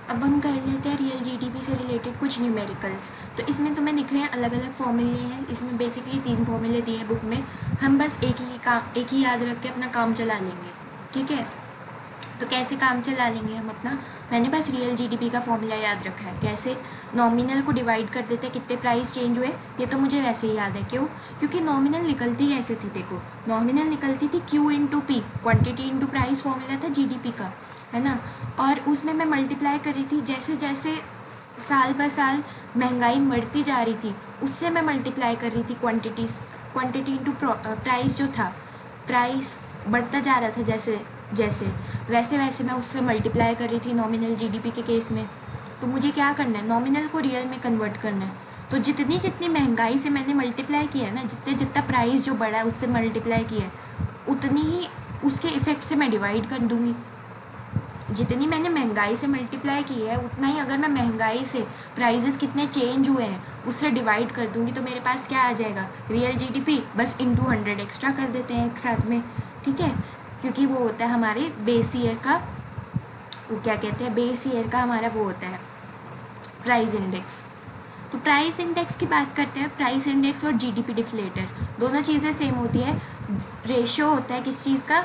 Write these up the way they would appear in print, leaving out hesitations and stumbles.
अब हम कर लेते हैं रियल जीडीपी से रिलेटेड कुछ न्यूमेरिकल्स। तो इसमें तुम्हें दिख रहे हैं अलग अलग फॉर्मूले हैं। इसमें बेसिकली 3 फॉर्मूले दिए हैं बुक में। हम बस एक ही याद रख के अपना काम चला लेंगे, ठीक है। तो कैसे काम चला लेंगे हम अपना, मैंने बस रियल जीडीपी का फॉर्मूला याद रखा है। कैसे, नॉमिनल को डिवाइड कर देते हैं कितने प्राइस चेंज हुए, ये तो मुझे वैसे ही याद है। क्यों? क्योंकि नॉमिनल निकलती कैसे थी, देखो नॉमिनल निकलती थी Q into P, quantity into price formula था जीडीपी का, है ना। और उसमें मैं मल्टीप्लाई कर रही थी, जैसे जैसे साल ब साल महंगाई बढ़ती जा रही थी उससे मैं मल्टीप्लाई कर रही थी क्वांटिटी इंटू प्राइस जो था, प्राइस बढ़ता जा रहा था जैसे जैसे, वैसे वैसे मैं उससे मल्टीप्लाई कर रही थी नॉमिनल जीडीपी के केस में। तो मुझे क्या करना है, नॉमिनल को रियल में कन्वर्ट करना है। तो जितनी जितनी महंगाई से मैंने मल्टीप्लाई किया है ना, जितना प्राइस जो बढ़ा है उससे मल्टीप्लाई किया है, उतनी ही उसके इफ़ेक्ट से मैं डिवाइड कर दूँगी। जितनी मैंने महंगाई से मल्टीप्लाई की है उतना ही अगर मैं महंगाई से प्राइजेस कितने चेंज हुए हैं उससे डिवाइड कर दूंगी, तो मेरे पास क्या आ जाएगा, रियल जीडीपी। बस इंटू 100 एक्स्ट्रा कर देते हैं एक साथ में, ठीक है। क्योंकि वो होता है हमारे बेस ईयर का, वो क्या कहते हैं, बेस ईयर का हमारा वो होता है प्राइस इंडेक्स। तो प्राइस इंडेक्स की बात करते हैं। प्राइस इंडेक्स और जीडीपी डिफ्लेटर दोनों चीज़ें सेम होती है। रेशियो होता है किस चीज़ का,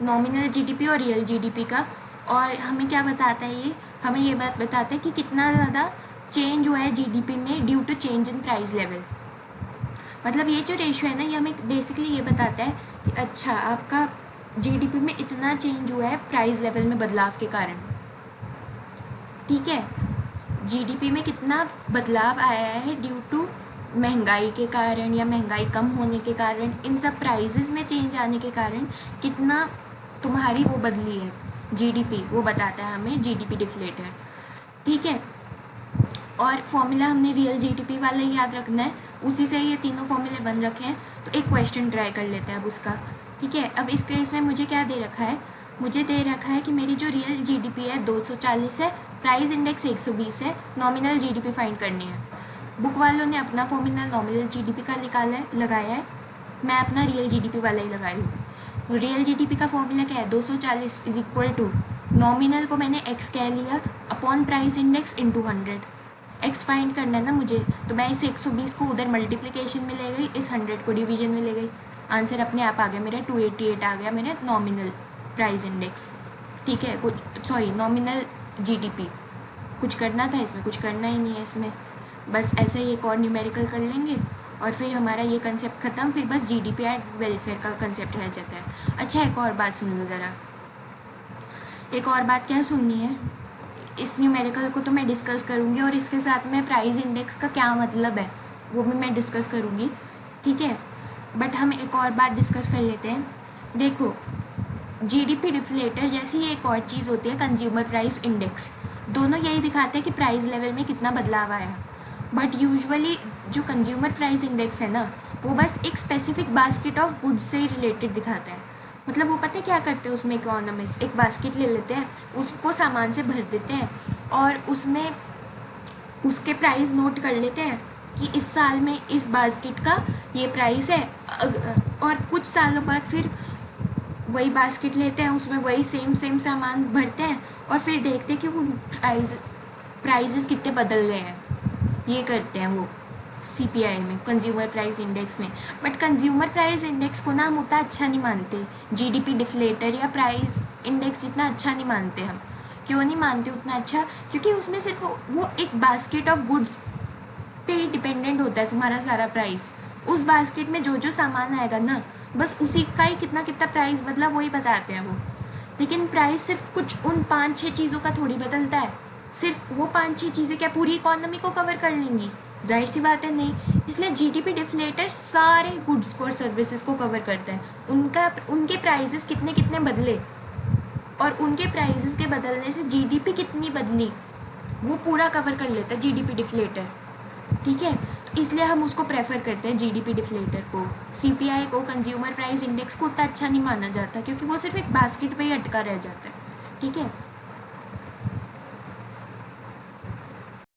नॉमिनल जीडीपी और रियल जीडीपी का। और हमें क्या बताता है ये, हमें ये बात बताता है कि कितना ज़्यादा चेंज हुआ है जीडीपी में due to change in price level. मतलब ये जो रेशियो है ना, ये हमें बेसिकली ये बताता है कि अच्छा आपका जीडीपी में इतना चेंज हुआ है प्राइस लेवल में बदलाव के कारण, ठीक है। जीडीपी में कितना बदलाव आया है ड्यू टू महंगाई के कारण या महंगाई कम होने के कारण, इन सब प्राइजेस में चेंज आने के कारण कितना तुम्हारी वो बदली है जीडीपी, वो बताता है हमें जीडीपी डिफ्लेटर, ठीक है। और फॉर्मूला हमने रियल जीडीपी वाला ही याद रखना है, उसी से ये तीनों फॉर्मूले बन रखे हैं। तो एक क्वेश्चन ट्राई कर लेते हैं अब उसका, ठीक है। अब इस केस में मुझे क्या दे रखा है, मुझे दे रखा है कि मेरी जो रियल जीडीपी है 240 है, प्राइस इंडेक्स 120 है, नॉमिनल जीडीपी फाइंड करनी है। बुक वालों ने अपना फॉर्मूला नॉमिनल जीडीपी का निकाला है, लगाया है, मैं अपना रियल जीडीपी वाला ही लगा रही हूँ। रियल जीडीपी का फॉर्मूला क्या है, 240 इज इक्वल टू, नॉमिनल को मैंने एक्स कह लिया, upon price index into 100। X find करना है ना मुझे, तो मैं इस 120 को उधर मल्टीप्लिकेशन में ले गई, इस 100 को डिवीजन में ले गई, आंसर अपने आप आ गया मेरा 288 आ गया मेरा नॉमिनल प्राइस इंडेक्स, ठीक है। कुछ सॉरी नॉमिनल जीडीपी, कुछ करना था इसमें, कुछ करना ही नहीं है इसमें, बस ऐसे ही एक और न्यूमेरिकल कर लेंगे और फिर हमारा ये कंसेप्ट ख़त्म। फिर बस जीडीपी एंड वेलफेयर का कंसेप्ट रह जाता है। अच्छा एक और बात सुन लो ज़रा, एक और बात क्या सुननी है, इस न्यूमेरिकल को तो मैं डिस्कस करूँगी और इसके साथ में प्राइस इंडेक्स का क्या मतलब है वो भी मैं डिस्कस करूँगी, ठीक है। बट हम एक और बात डिस्कस कर लेते हैं। देखो जीडीपी डिफ्लेटर जैसी एक और चीज़ होती है कंज्यूमर प्राइस इंडेक्स, दोनों यही दिखाते हैं कि प्राइस लेवल में कितना बदलाव आया। बट यूजुअली जो कंज्यूमर प्राइस इंडेक्स है ना, वो बस एक स्पेसिफिक बास्केट ऑफ गुड्स से रिलेटेड दिखाता है। मतलब वो पता है क्या करते हैं उसमें, इकोनॉमिस्ट एक बास्केट ले लेते हैं, उसको सामान से भर देते हैं और उसमें उसके प्राइस नोट कर लेते हैं कि इस साल में इस बास्केट का ये प्राइस है, और कुछ सालों बाद फिर वही बास्केट लेते हैं, उसमें वही सेम सामान भरते हैं और फिर देखते हैं कि वो प्राइजेस कितने बदल गए हैं। ये करते हैं वो सीपीआई में, कंज्यूमर प्राइस इंडेक्स में। बट कंज्यूमर प्राइस इंडेक्स को ना हम उतना अच्छा नहीं मानते, जीडीपी डिफ्लेटर या प्राइस इंडेक्स जितना अच्छा नहीं मानते हम। क्यों नहीं मानते उतना अच्छा, क्योंकि उसमें सिर्फ वो एक बास्केट ऑफ गुड्स पे ही डिपेंडेंट होता है तुम्हारा सारा प्राइस। उस बास्केट में जो जो सामान आएगा ना, बस उसी का ही कितना कितना प्राइस बदला वही बताते हैं वो। लेकिन प्राइस सिर्फ कुछ उन 5-6 चीज़ों का थोड़ी बदलता है, सिर्फ वो 5-6 चीज़ें क्या पूरी इकोनॉमी को कवर कर लेंगी, जाहिर सी बात है नहीं। इसलिए जीडीपी डिफ्लेटर सारे गुड्स को और सर्विसेज को कवर करता है, उनके प्राइजेस कितने कितने बदले और उनके प्राइजेस के बदलने से जीडीपी कितनी बदली, वो पूरा कवर कर लेता है जीडीपी डिफ्लेटर, ठीक है। तो इसलिए हम उसको प्रेफर करते हैं जीडीपी डिफ्लेटर को। सीपीआई को, कंज्यूमर प्राइस इंडेक्स को उतना अच्छा नहीं माना जाता क्योंकि वो सिर्फ एक बास्केट पे ही अटका रह जाता है, ठीक है।